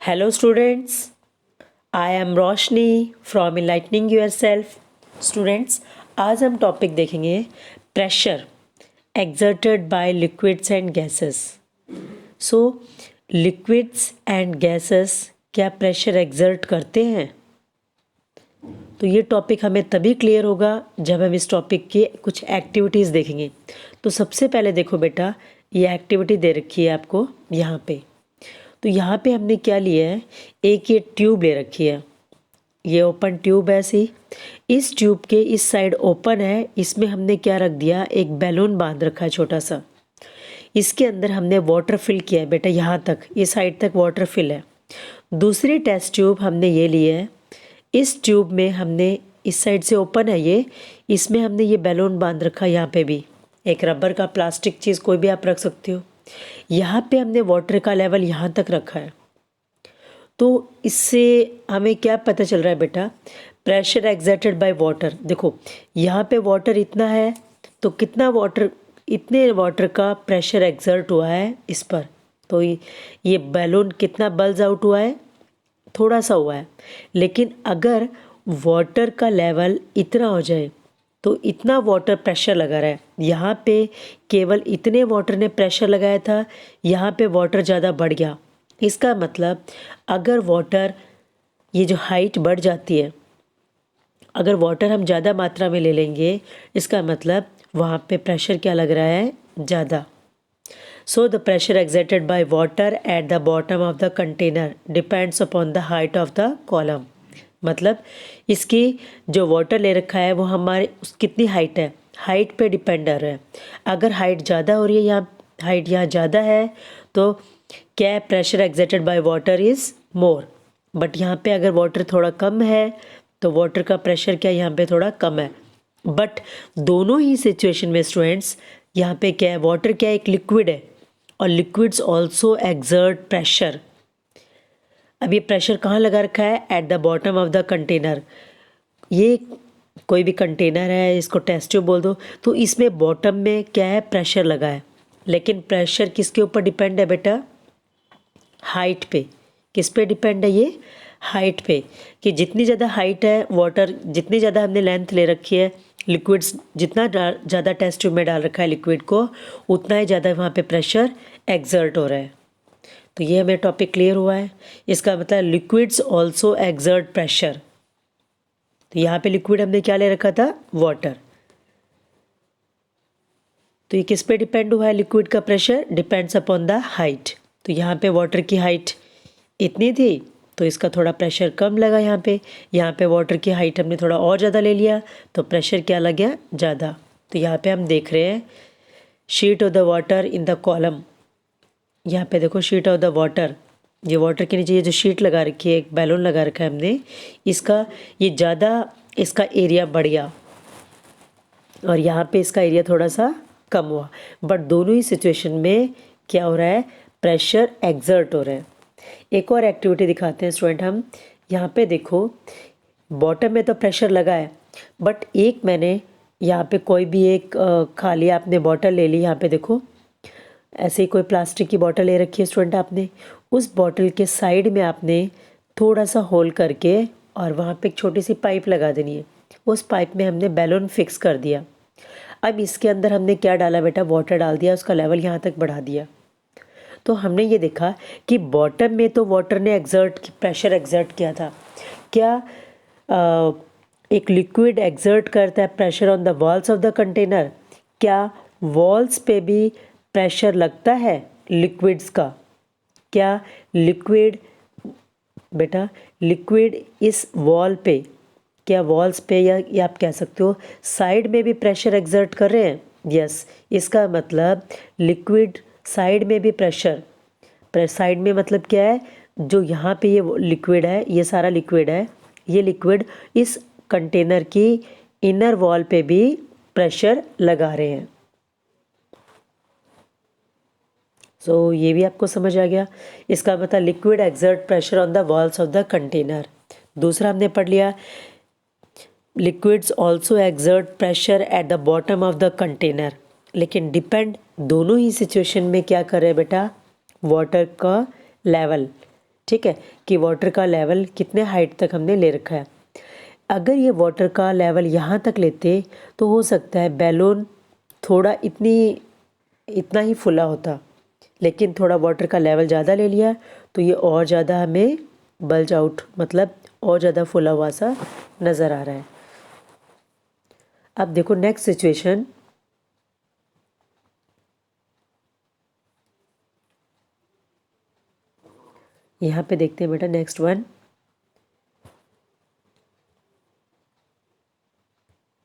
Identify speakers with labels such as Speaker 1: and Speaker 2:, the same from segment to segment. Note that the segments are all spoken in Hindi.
Speaker 1: Hello students, I am Roshni from enlightening your self. Students, आज हम टॉपिक देखेंगे pressure exerted by liquids and gases. So liquids and gases क्या प्रेशर एक्सर्ट करते हैं? तो ये टॉपिक हमें तभी क्लियर होगा जब हम इस टॉपिक की कुछ एक्टिविटीज़ देखेंगे। तो सबसे पहले देखो बेटा, ये एक्टिविटी दे रखी है आपको यहाँ पे। तो यहाँ पे हमने क्या लिया है, एक ये ट्यूब ले रखी है, ये ओपन ट्यूब है ऐसी। इस ट्यूब के इस साइड ओपन है, इसमें हमने क्या रख दिया, एक बैलून बांध रखा है छोटा सा। इसके अंदर हमने वाटर फिल किया है बेटा, यहाँ तक, इस साइड तक वाटर फिल है। दूसरी टेस्ट ट्यूब हमने ये ली है, इस ट्यूब में हमने इस साइड से ओपन है ये, इसमें हमने ये बैलून बांध रखा है। यहाँ पे भी एक रबर का प्लास्टिक चीज़ कोई भी आप रख सकते हो। यहाँ पे हमने वाटर का लेवल यहाँ तक रखा है। तो इससे हमें क्या पता चल रहा है बेटा, प्रेशर एक्सर्टेड बाय वाटर। देखो यहाँ पे वाटर इतना है, तो कितना वाटर, इतने वाटर का प्रेशर एक्सर्ट हुआ है इस पर। तो ये बैलून कितना बल्ज आउट हुआ है, थोड़ा सा हुआ है। लेकिन अगर वाटर का लेवल इतना हो जाए तो इतना वाटर प्रेशर लगा रहा है, यहाँ पे केवल इतने वाटर ने प्रेशर लगाया था, यहाँ पे वाटर ज़्यादा बढ़ गया। इसका मतलब अगर वाटर, ये जो हाइट बढ़ जाती है, अगर वाटर हम ज़्यादा मात्रा में ले लेंगे, इसका मतलब वहाँ पे प्रेशर क्या लग रहा है, ज़्यादा। So the pressure exerted by water at the bottom of the container depends upon the height of the column. मतलब इसकी जो वाटर ले रखा है वो हमारे कितनी हाइट है, हाइट पे डिपेंड कर रहा है। अगर हाइट ज़्यादा हो रही है, यहाँ हाइट यहाँ ज़्यादा है, तो क्या pressure exerted by water is more. But यहाँ पे अगर वाटर थोड़ा कम है तो वाटर का प्रेशर क्या यहाँ पे थोड़ा कम है। बट दोनों ही सिचुएशन में स्टूडेंट्स, यहाँ पे क्या है, वाटर क्या है, एक लिक्विड है, और लिक्विड्स ऑल्सो एक्सर्ट प्रेशर। अब ये प्रेशर कहाँ लगा रखा है, at the bottom of the container. ये कोई भी कंटेनर है, इसको टेस्ट ट्यूब बोल दो, तो इसमें बॉटम में क्या है, प्रेशर लगा है। लेकिन प्रेशर किसके ऊपर डिपेंड है बेटा, हाइट पे। किस पे डिपेंड है ये, हाइट पे। कि जितनी ज़्यादा हाइट है वाटर, जितनी ज़्यादा हमने लेंथ ले रखी है, लिक्विड्स जितना ज़्यादा टेस्ट ट्यूब में डाल रखा है लिक्विड को, उतना ही ज़्यादा वहाँ पे प्रेशर एक्सर्ट हो रहा है। तो ये हमें टॉपिक क्लियर हुआ है। इसका मतलब लिक्विड्स ऑल्सो एक्सर्ट प्रेशर। तो यहाँ पे लिक्विड हमने क्या ले रखा था, वाटर। तो ये किस पे डिपेंड हुआ है, लिक्विड का pressure depends upon the height. तो यहाँ पे वाटर की हाइट इतनी थी, तो इसका थोड़ा प्रेशर कम लगा यहाँ पे। यहाँ पे वाटर की हाइट हमने थोड़ा और ज़्यादा ले लिया, तो प्रेशर क्या लग गया, ज़्यादा। तो यहाँ पे हम देख रहे हैं sheet of the water in the column. यहाँ पे देखो शीट ऑफ द वाटर, ये वाटर के नीचे ये जो शीट लगा रखी है, एक बैलून लगा रखा है हमने, इसका ये ज़्यादा, इसका एरिया बढ़ गया, और यहाँ पे इसका एरिया थोड़ा सा कम हुआ। बट दोनों ही सिचुएशन में क्या हो रहा है, प्रेशर एक्सर्ट हो रहा है। एक और एक्टिविटी दिखाते हैं स्टूडेंट हम। यहाँ पे देखो बॉटम में तो प्रेशर लगा है, बट एक मैंने यहाँ पे कोई भी एक खाली आपने बॉटल ले ली। यहाँ पे देखो ऐसे ही कोई प्लास्टिक की बॉटल ले रखी है स्टूडेंट आपने, उस बॉटल के साइड में आपने थोड़ा सा होल करके और वहाँ पे एक छोटी सी पाइप लगा देनी है। उस पाइप में हमने बैलून फिक्स कर दिया। अब इसके अंदर हमने क्या डाला बेटा, वाटर डाल दिया, उसका लेवल यहाँ तक बढ़ा दिया। तो हमने ये देखा कि बॉटम में तो वाटर ने प्रेशर एक्सर्ट किया था। क्या एक लिक्विड एक्सर्ट करता है pressure on the walls of the container? क्या वॉल्स पे भी प्रेशर लगता है लिक्विड्स का? क्या लिक्विड बेटा, लिक्विड इस वॉल पे, क्या वॉल्स पे या आप कह सकते हो साइड में भी प्रेशर एक्सर्ट कर रहे हैं? यस। इसका मतलब लिक्विड साइड में भी प्रेशर, साइड में मतलब क्या है, जो यहाँ पे ये लिक्विड है, ये सारा लिक्विड है, ये लिक्विड इस कंटेनर की इनर वॉल पे भी प्रेशर लगा रहे हैं। सो ये भी आपको समझ आ गया। इसका मतलब liquid exert pressure on the walls of the container. दूसरा हमने पढ़ लिया, liquids also exert pressure at the bottom of the container. लेकिन डिपेंड दोनों ही सिचुएशन में क्या कर रहे हैं बेटा, वाटर का लेवल। ठीक है, कि वाटर का लेवल कितने हाइट तक हमने ले रखा है। अगर ये वाटर का लेवल यहाँ तक लेते तो हो सकता है बैलून थोड़ा इतना ही फुला होता, लेकिन थोड़ा वाटर का लेवल ज़्यादा ले लिया तो ये और ज़्यादा हमें बल्ज आउट, मतलब और ज़्यादा फुला हुआ सा नज़र आ रहा है। अब देखो नेक्स्ट सिचुएशन, यहाँ पे देखते हैं बेटा नेक्स्ट वन।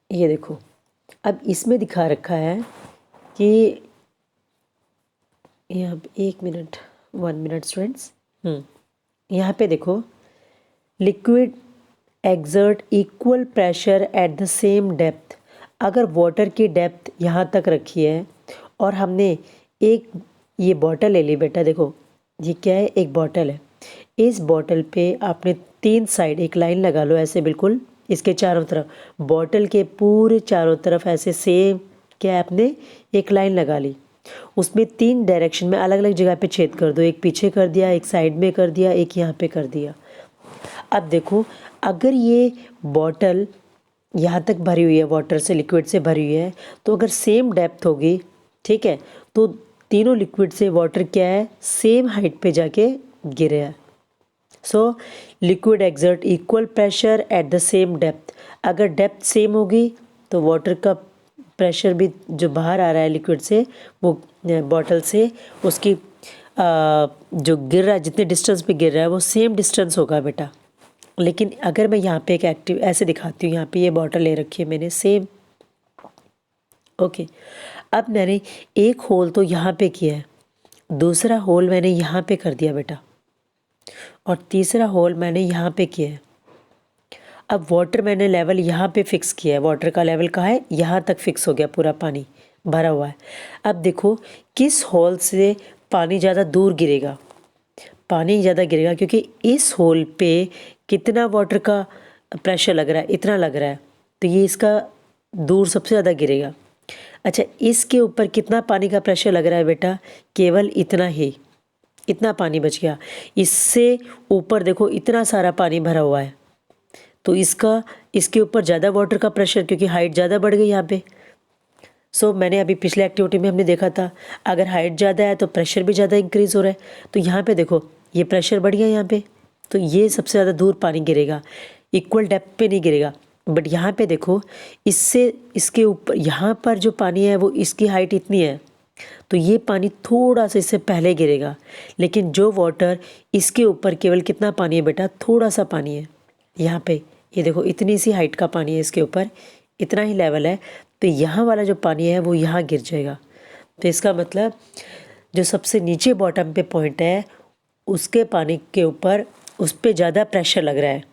Speaker 1: ये देखो, अब इसमें दिखा रखा है कि यहाँ पे 1 मिनट 1 मिनट स्टूडेंट्स, यहाँ पे देखो liquid exert equal pressure at the same depth. अगर वाटर की डेप्थ यहाँ तक रखी है और हमने एक ये बॉटल ले ली बेटा, देखो ये क्या है, एक बॉटल है। इस बॉटल पे आपने 3 साइड एक लाइन लगा लो ऐसे, बिल्कुल इसके चारों तरफ, बॉटल के पूरे चारों तरफ ऐसे सेम क्या आपने एक लाइन लगा ली। उसमें 3 डायरेक्शन में अलग अलग जगह पे छेद कर दो, एक पीछे कर दिया, एक साइड में कर दिया, एक यहाँ पे कर दिया। अब देखो अगर ये बॉटल यहाँ तक भरी हुई है, वाटर से, लिक्विड से भरी हुई है, तो अगर सेम डेप्थ होगी, ठीक है, तो तीनों लिक्विड से वाटर क्या है, सेम हाइट पे जाके गिरे है। So liquid exert equal pressure at the same depth. अगर डेप्थ सेम होगी तो वाटर का प्रेशर भी जो बाहर आ रहा है लिक्विड से, वो बॉटल से, उसकी जो गिर रहा है, जितने डिस्टेंस पे गिर रहा है वो सेम डिस्टेंस होगा बेटा। लेकिन अगर मैं यहाँ पे एक एक्टिव ऐसे दिखाती हूँ, यहाँ पे ये बॉटल ले रखी है मैंने सेम, ओके। अब मैंने एक होल तो यहाँ पे किया है, दूसरा होल मैंने यहाँ पे कर दिया बेटा, और तीसरा होल मैंने यहाँ पे किया है। अब वाटर मैंने लेवल यहाँ पे फिक्स किया है, वाटर का लेवल कहाँ है, यहाँ तक फिक्स हो गया, पूरा पानी भरा हुआ है। अब देखो किस होल से पानी ज़्यादा दूर गिरेगा, पानी ज़्यादा गिरेगा क्योंकि इस होल पे कितना वाटर का प्रेशर लग रहा है, इतना लग रहा है, तो ये इसका दूर सबसे ज़्यादा गिरेगा। अच्छा, इसके ऊपर कितना पानी का प्रेशर लग रहा है बेटा, केवल इतना ही, इतना पानी बच गया। इससे ऊपर देखो इतना सारा पानी भरा हुआ है, तो इसके ऊपर ज़्यादा वाटर का प्रेशर, क्योंकि हाइट ज़्यादा बढ़ गई यहाँ पे। सो मैंने अभी पिछले एक्टिविटी में हमने देखा था, अगर हाइट ज़्यादा है तो प्रेशर भी ज़्यादा इंक्रीज़ हो रहा है। तो यहाँ पे देखो ये प्रेशर बढ़ गया यहाँ पे, तो ये सबसे ज़्यादा दूर पानी गिरेगा, इक्वल डेप्थ पे नहीं गिरेगा। बट यहाँ पे देखो इससे इसके ऊपर यहाँ पर जो पानी है वो इसकी हाइट इतनी है, तो ये पानी थोड़ा सा इससे पहले गिरेगा। लेकिन जो वाटर इसके ऊपर केवल कितना पानी है बेटा, थोड़ा सा पानी है यहाँ पे, ये देखो इतनी सी हाइट का पानी है इसके ऊपर, इतना ही लेवल है, तो यहाँ वाला जो पानी है वो यहाँ गिर जाएगा। तो इसका मतलब जो सबसे नीचे बॉटम पे पॉइंट है उसके पानी के ऊपर उस पर ज़्यादा प्रेशर लग रहा है,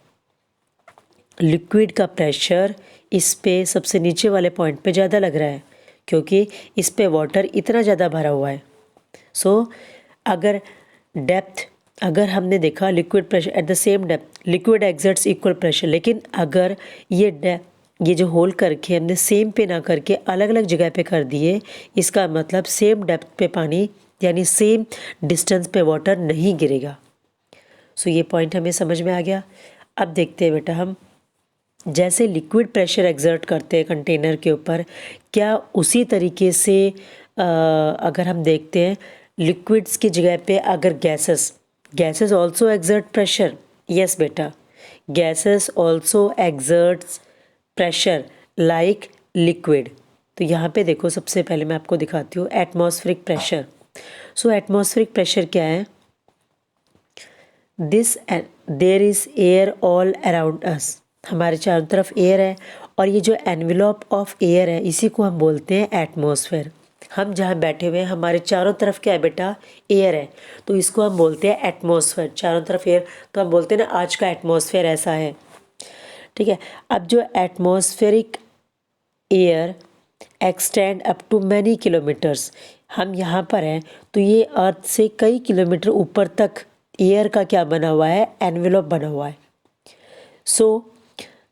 Speaker 1: लिक्विड का प्रेशर इस पे सबसे नीचे वाले पॉइंट पे ज़्यादा लग रहा है क्योंकि इस पे वाटर इतना ज़्यादा भरा हुआ है। सो अगर डेप्थ, अगर हमने देखा liquid pressure at the same depth liquid exerts equal pressure, लेकिन अगर ये जो होल करके हमने सेम पे ना करके अलग अलग जगह पे कर दिए, इसका मतलब सेम डेप्थ पे पानी यानी सेम डिस्टेंस पे वाटर नहीं गिरेगा। सो ये पॉइंट हमें समझ में आ गया। अब देखते हैं बेटा हम जैसे लिक्विड प्रेशर एक्सर्ट करते हैं कंटेनर के ऊपर, क्या उसी तरीके से अगर हम देखते हैं लिक्विड्स की जगह पे अगर gases also exert pressure, yes बेटा, gases also exerts pressure like liquid. तो यहाँ पे देखो सबसे पहले मैं आपको दिखाती हूँ atmospheric pressure. So atmospheric pressure क्या है, there is air all around us, हमारे चारों तरफ एयर है, और ये जो एनवेलप ऑफ एयर है इसी को हम बोलते हैं एटमॉस्फेयर। हम जहाँ बैठे हुए हैं हमारे चारों तरफ क्या है बेटा, एयर है, तो इसको हम बोलते हैं एटमॉस्फेयर, चारों तरफ एयर, तो हम बोलते हैं ना आज का एटमॉस्फेयर ऐसा है, ठीक है। अब जो atmospheric air extend up to many kilometres, हम यहाँ पर हैं तो ये अर्थ से कई किलोमीटर ऊपर तक एयर का क्या बना हुआ है, एनवेलप बना हुआ है। सो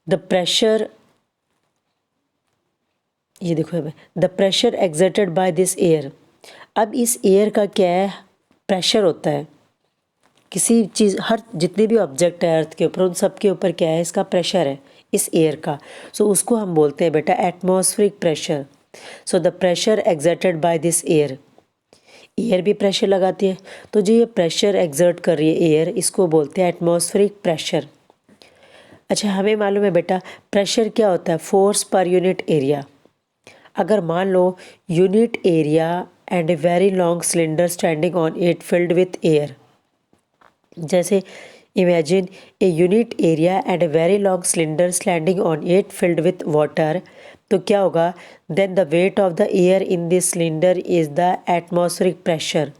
Speaker 1: द प्रेशर, ये देखो the pressure exerted by this air, अब इस एयर का क्या है, प्रेशर होता है, किसी चीज़, हर जितने भी ऑब्जेक्ट है अर्थ के ऊपर, उन सब के ऊपर क्या है, इसका प्रेशर है, इस एयर का। सो उसको हम बोलते हैं बेटा atmospheric pressure. So the pressure exerted by this air, air भी प्रेशर लगाती है, तो जो ये प्रेशर एक्सर्ट कर रही है एयर, इसको बोलते हैं एटमॉस्फेरिक प्रेशर। अच्छा, हमें मालूम है बेटा प्रेशर क्या होता है, फोर्स पर यूनिट एरिया। अगर मान लो unit area and a very long cylinder standing on it filled with air, जैसे imagine a unit area and a very long cylinder standing on it filled with water, तो क्या होगा, then the weight of the air in this cylinder is the atmospheric pressure.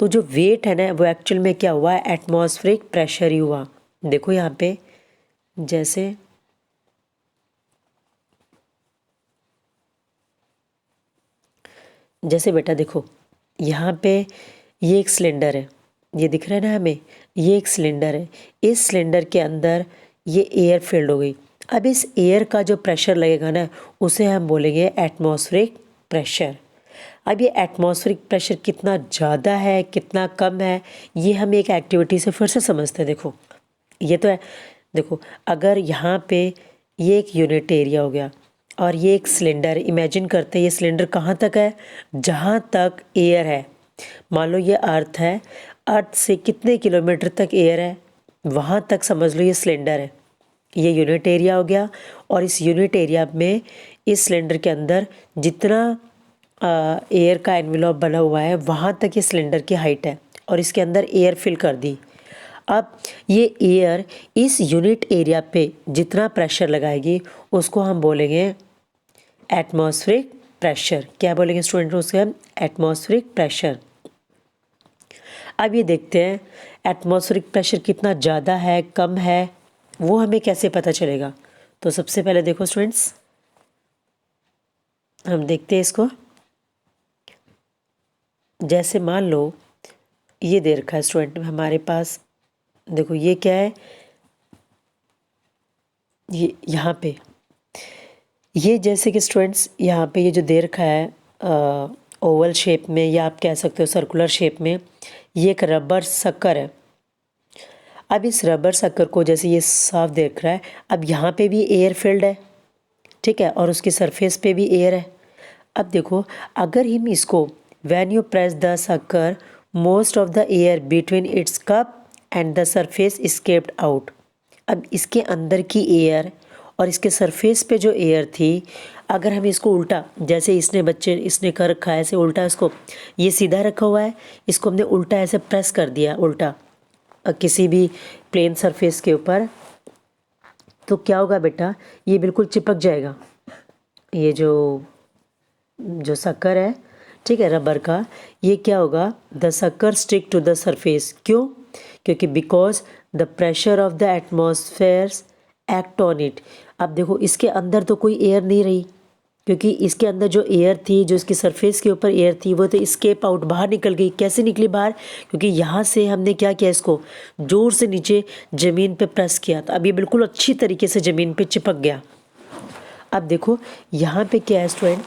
Speaker 1: तो जो वेट है ना वो एक्चुअल में क्या हुआ, एटमॉस्फेरिक प्रेशर ही हुआ। देखो यहाँ पे जैसे बेटा देखो यहाँ पे ये एक सिलेंडर है, ये दिख रहा है ना हमें, ये एक सिलेंडर है, इस सिलेंडर के अंदर ये एयर फिल्ड हो गई। अब इस एयर का जो प्रेशर लगेगा ना उसे हम बोलेंगे एटमॉस्फेरिक प्रेशर। अब ये एटमॉस्फेरिक प्रेशर कितना ज़्यादा है कितना कम है, ये हम एक एक्टिविटी से फिर से समझते हैं। देखो ये तो है, देखो अगर यहाँ पे ये एक यूनिट एरिया हो गया और ये एक सिलेंडर, इमेजिन करते हैं ये सिलेंडर कहाँ तक है, जहाँ तक एयर है। मान लो ये अर्थ है, अर्थ से कितने किलोमीटर तक एयर है, वहाँ तक समझ लो ये सिलेंडर है, ये यूनिट एरिया हो गया। और इस यूनिट एरिया में इस सिलेंडर के अंदर जितना एयर का एनवेलप बना हुआ है वहाँ तक ये सिलेंडर की हाइट है, और इसके अंदर एयर फिल कर दी। अब ये एयर इस यूनिट एरिया पे जितना प्रेशर लगाएगी उसको हम बोलेंगे एटमॉस्फेरिक प्रेशर। क्या बोलेंगे स्टूडेंट, उसके हम एटमॉस्फेरिक प्रेशर। अब ये देखते हैं एटमॉस्फेरिक प्रेशर कितना ज़्यादा है कम है, वो हमें कैसे पता चलेगा। तो सबसे पहले देखो स्टूडेंट्स, हम देखते हैं इसको। जैसे मान लो ये दे रखा है स्टूडेंट हमारे पास, देखो ये क्या है, ये यहाँ पे ये जैसे कि स्टूडेंट्स यहाँ पे ये जो दे रखा है ओवल शेप में, या आप कह सकते हो सर्कुलर शेप में, ये एक रबर शक्कर है। अब इस रबर शक्कर को जैसे ये साफ देख रहा है, अब यहाँ पे भी एयर फील्ड है, ठीक है, और उसकी सरफेस पे भी एयर है। अब देखो अगर हम इसको व्हेन यू प्रेस द शक्कर most of the air between its cup and the surface escaped out. अब इसके अंदर की एयर और इसके सरफेस पे जो एयर थी, अगर हम इसको उल्टा, जैसे इसने कर रखा है ऐसे उल्टा, इसको ये सीधा रखा हुआ है, इसको हमने उल्टा ऐसे प्रेस कर दिया उल्टा किसी भी प्लेन सरफेस के ऊपर, तो क्या होगा बेटा, ये बिल्कुल चिपक जाएगा। ये जो शक्कर है, ठीक है, रबर का, ये क्या होगा, द शक्कर स्टिक टू द सरफेस। क्यों, क्योंकि because the pressure of the atmosphere act on it. अब देखो इसके अंदर तो कोई एयर नहीं रही, क्योंकि इसके अंदर जो एयर थी, जो इसकी सरफेस के ऊपर एयर थी, वो तो स्केप आउट, बाहर निकल गई। कैसे निकली बाहर, क्योंकि यहाँ से हमने क्या किया, इसको जोर से नीचे ज़मीन पे प्रेस किया, तो अब ये बिल्कुल अच्छी तरीके से ज़मीन पे चिपक गया। अब देखो यहाँ पे क्या है स्टूडेंट,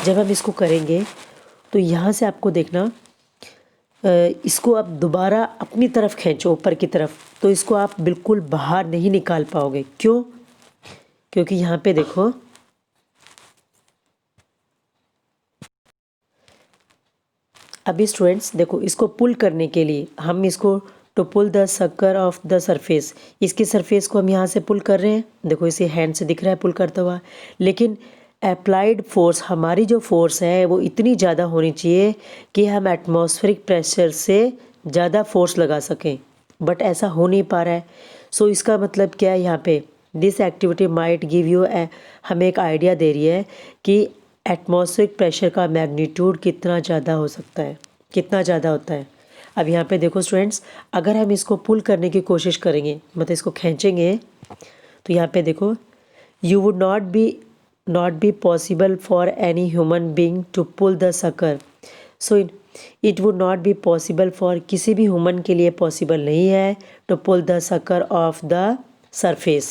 Speaker 1: जब हम इसको करेंगे तो यहाँ से आपको देखना, इसको आप दोबारा अपनी तरफ खींचो ऊपर की तरफ, तो इसको आप बिल्कुल बाहर नहीं निकाल पाओगे। क्यों, क्योंकि यहाँ पे देखो अभी स्टूडेंट्स देखो, इसको पुल करने के लिए हम इसको टू पुल द शक्कर ऑफ द सरफेस, इसकी सरफेस को हम यहाँ से पुल कर रहे हैं, देखो इसे हैंड से दिख रहा है पुल करता हुआ, लेकिन अप्लाइड फोर्स, हमारी जो फोर्स है वो इतनी ज़्यादा होनी चाहिए कि हम एटमॉस्फेरिक प्रेशर से ज़्यादा फोर्स लगा सकें, बट ऐसा हो नहीं पा रहा है। सो इसका मतलब क्या है, यहाँ पे this activity might give you हमें एक आइडिया दे रही है कि एटमॉस्फेरिक प्रेशर का मैग्नीट्यूड कितना ज़्यादा हो सकता है, कितना ज़्यादा होता है। अब यहाँ पे देखो स्टूडेंट्स, अगर हम इसको पुल करने की कोशिश करेंगे, मतलब इसको खींचेंगे, तो यहाँ पे देखो you would not be possible for any human being to pull the sucker, so it would not be possible for किसी भी ह्यूमन के लिए पॉसिबल नहीं है to pull the sucker of the surface,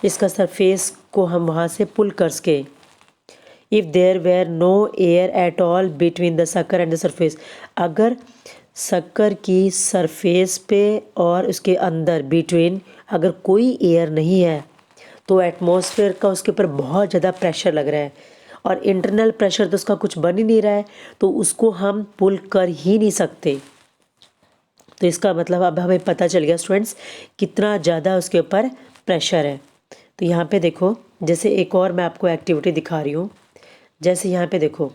Speaker 1: इसका सरफेस को हम वहाँ से पुल कर सके। if there were no air at all between the sucker and the surface, अगर शक्कर की सरफेस पे और उसके अंदर बिटवीन अगर कोई एयर नहीं है तो एटमॉस्फेयर का उसके ऊपर बहुत ज़्यादा प्रेशर लग रहा है और इंटरनल प्रेशर तो उसका कुछ बन ही नहीं रहा है, तो उसको हम पुल कर ही नहीं सकते। तो इसका मतलब अब हमें पता चल गया स्टूडेंट्स कितना ज़्यादा उसके ऊपर प्रेशर है। तो यहाँ पे देखो, जैसे एक और मैं आपको एक्टिविटी दिखा रही हूँ। जैसे यहाँ पे देखो,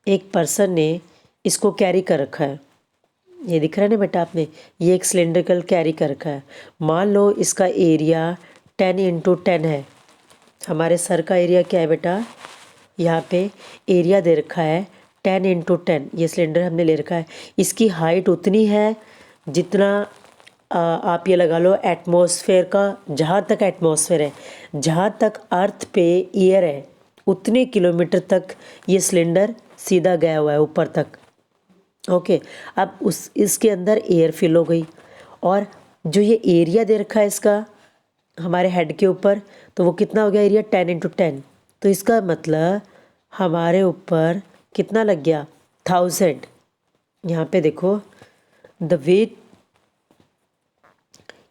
Speaker 1: एक पर्सन ने इसको कैरी कर रखा है, ये दिख रहा है ना बेटा आपने, ये एक सिलेंड्रिकल कैरी कर रखा है। मान लो इसका एरिया 10x10 है। हमारे सर का एरिया क्या है बेटा, यहाँ पे एरिया दे रखा है 10x10। ये सिलेंडर हमने ले रखा है, इसकी हाइट उतनी है जितना आप ये लगा लो एटमॉस्फेयर का, जहाँ तक एटमॉस्फेयर है, जहाँ तक अर्थ पे एयर है उतने किलोमीटर तक ये सिलेंडर सीधा गया हुआ है ऊपर तक। ओके, अब उस इसके अंदर एयर फिल हो गई और जो ये एरिया दे रखा है इसका हमारे हेड के ऊपर, तो वो कितना हो गया एरिया 10x10। तो इसका मतलब हमारे ऊपर कितना लग गया 1000। यहाँ पे देखो द वेट,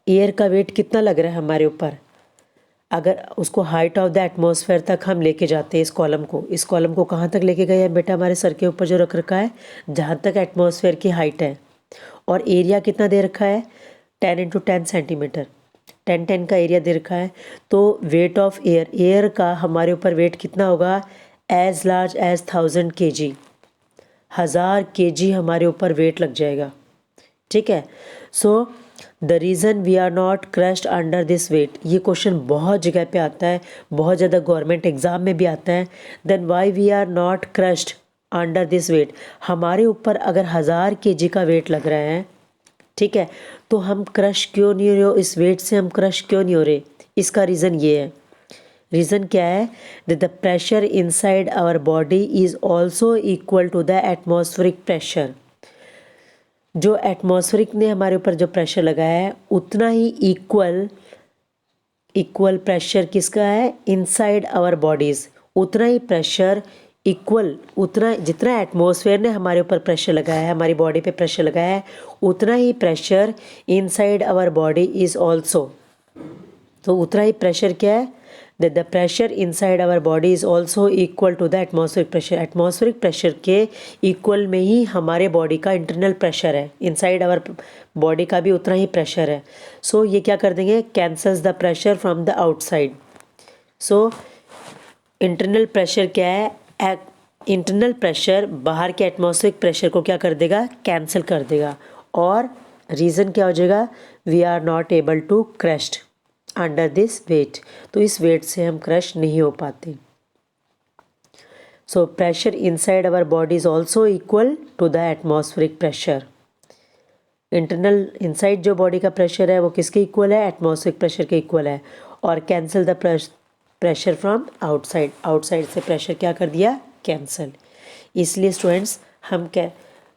Speaker 1: एयर का वेट कितना लग रहा है हमारे ऊपर। अगर उसको हाइट ऑफ द एटमॉस्फेयर तक हम लेके जाते हैं इस कॉलम को कहाँ तक लेके गए हैं बेटा, हमारे सर के ऊपर जो रख रखा है जहाँ तक एटमॉस्फेयर की हाइट है, और एरिया कितना दे रखा है 10x10 सेंटीमीटर, 10 का एरिया दे रखा है। तो वेट ऑफ एयर का हमारे ऊपर वेट कितना होगा, as large as 1000 kg, 1000 kg हमारे ऊपर वेट लग जाएगा। ठीक है, so the reason we are not crushed under this weight, ये क्वेश्चन बहुत जगह पे आता है, बहुत ज़्यादा गवर्नमेंट एग्जाम में भी आता है। Then why we are not crushed under this weight, हमारे ऊपर अगर 1000 kg का वेट लग रहा है, ठीक है, तो हम क्रश क्यों नहीं हो रहे, इस वेट से हम क्रश क्यों नहीं हो रहे। इसका रीज़न ये है, रीज़न क्या है, that the pressure inside our body is also equal to the atmospheric pressure. जो एटमॉस्फेरिक ने हमारे ऊपर जो प्रेशर लगाया है उतना ही इक्वल प्रेशर किसका है, इनसाइड आवर बॉडीज़, उतना ही प्रेशर इक्वल, उतना जितना एटमॉस्फेयर ने हमारे ऊपर प्रेशर लगाया है, हमारी बॉडी पे प्रेशर लगाया है, उतना ही pressure inside our body is also. तो उतना ही प्रेशर क्या है, that the pressure inside our body is also equal to the atmospheric pressure. Atmospheric pressure के इक्वल में ही हमारे बॉडी का इंटरनल प्रेशर है, इनसाइड आवर बॉडी का भी उतना ही प्रेशर है। सो ये क्या कर देंगे, cancels the pressure from the outside. So internal pressure क्या है, इंटरनल प्रेशर बाहर के एटमॉस्फेरिक प्रेशर को क्या कर देगा, कैंसिल कर देगा। और रीज़न क्या हो जाएगा, we are not able to crushed under this weight, तो इस वेट से हम क्रश नहीं हो पाते। So pressure inside our body is also equal to the atmospheric pressure. Internal inside जो बॉडी का प्रेशर है वो किसके इक्वल है, एटमॉस्फेरिक प्रेशर के इक्वल है। और cancel the pressure from outside, outside से प्रेशर क्या कर दिया, कैंसिल। इसलिए स्टूडेंट्स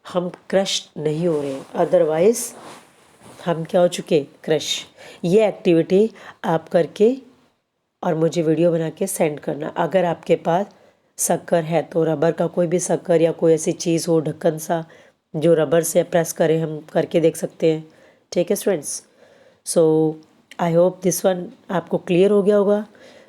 Speaker 1: हम क्रश नहीं हो रहे, अदरवाइज हम क्या हो चुके, क्रश। ये एक्टिविटी आप करके और मुझे वीडियो बना के सेंड करना। अगर आपके पास शक्कर है तो रबर का कोई भी शक्कर या कोई ऐसी चीज़ हो ढक्कन सा जो रबर से प्रेस करें, हम करके देख सकते हैं। ठीक है students, so I hope this one आपको क्लियर हो गया होगा।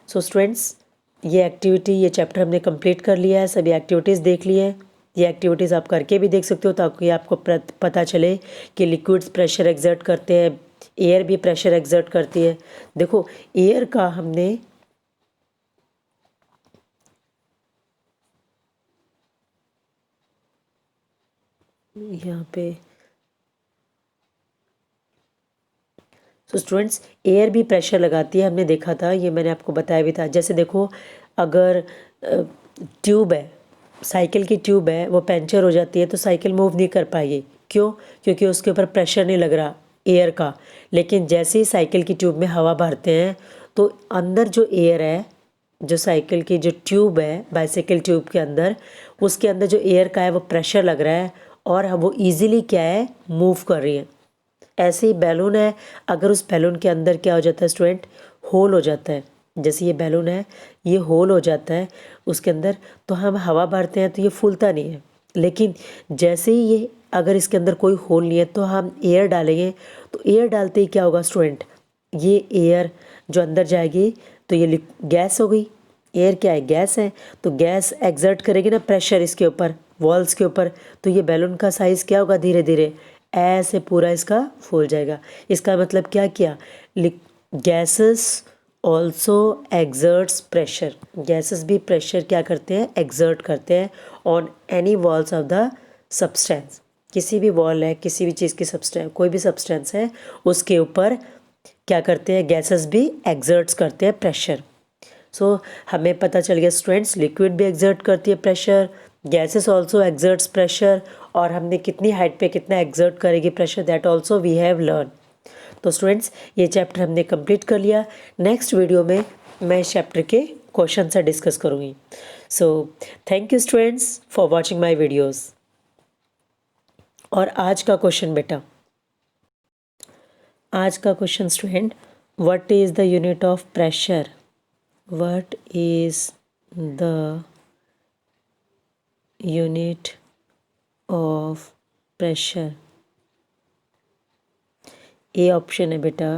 Speaker 1: सो स्टूडेंट्स, ये एक्टिविटी, ये चैप्टर हमने कंप्लीट कर लिया है, सभी एक्टिविटीज़ देख ली है। ये एक्टिविटीज़ आप करके भी देख सकते हो ताकि आपको पता चले कि लिक्विड्स प्रेशर एक्सर्ट करते हैं, एयर भी प्रेशर एक्सर्ट करती है। देखो एयर का हमने यहाँ पे, तो स्टूडेंट्स एयर भी प्रेशर लगाती है, हमने देखा था, ये मैंने आपको बताया भी था। जैसे देखो अगर ट्यूब है, साइकिल की ट्यूब है, वो पंचर हो जाती है तो साइकिल मूव नहीं कर पाएगी। क्यों, क्योंकि उसके ऊपर प्रेशर नहीं लग रहा एयर का। लेकिन जैसे ही साइकिल की ट्यूब में हवा भरते हैं तो अंदर जो एयर है, जो साइकिल की जो ट्यूब है बाइसाइकिल ट्यूब के अंदर, उसके अंदर जो एयर का है वो प्रेशर लग रहा है और वो ईजिली क्या है, मूव कर रही है। ऐसे ही बैलून है, अगर उस बैलून के अंदर क्या हो जाता है स्टूडेंट, होल हो जाता है। जैसे ये बैलून है, ये होल हो जाता है उसके अंदर, तो हम हवा भरते हैं तो ये फूलता नहीं है। लेकिन जैसे ही ये अगर इसके अंदर कोई होल नहीं है तो हम एयर डालेंगे, तो एयर डालते ही क्या होगा स्टूडेंट, ये एयर जो अंदर जाएगी तो ये गैस हो गई। एयर क्या है, गैस है, तो गैस एक्सर्ट करेगी ना प्रेशर इसके ऊपर, वॉल्स के ऊपर, तो ये बैलून का साइज़ क्या होगा, धीरे धीरे ऐसे पूरा इसका फूल जाएगा। इसका मतलब क्या किया, gases also exerts pressure, gases भी प्रेशर क्या करते हैं, एक्सर्ट करते हैं on any walls of the substance. किसी भी वॉल है, किसी भी चीज़ की सब्सटेंस, कोई भी सब्सटेंस है, उसके ऊपर क्या करते हैं, गैसेस भी एक्सर्ट्स करते हैं प्रेशर। सो हमें पता चल गया स्टूडेंट्स, लिक्विड भी एक्सर्ट करती है pressure, gases also exerts pressure, और हमने कितनी हाइट पे कितना एक्सर्ट करेगी pressure, that also we have learn. तो स्टूडेंट्स ये चैप्टर हमने कंप्लीट कर लिया। नेक्स्ट वीडियो में मैं इस चैप्टर के क्वेश्चन से डिस्कस करूँगी। So thank you students for watching my videos. और आज का क्वेश्चन बेटा, आज का question student, what is the unit of pressure, what is the unit of pressure. A option है बेटा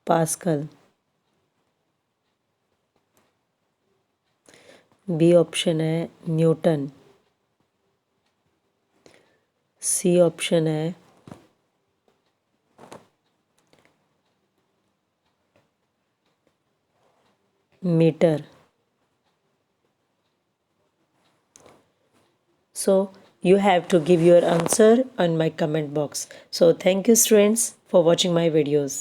Speaker 1: पास्कल, बी ऑप्शन है न्यूटन, सी ऑप्शन है metre. So you have to give your answer on my comment box. So thank you students for watching my videos.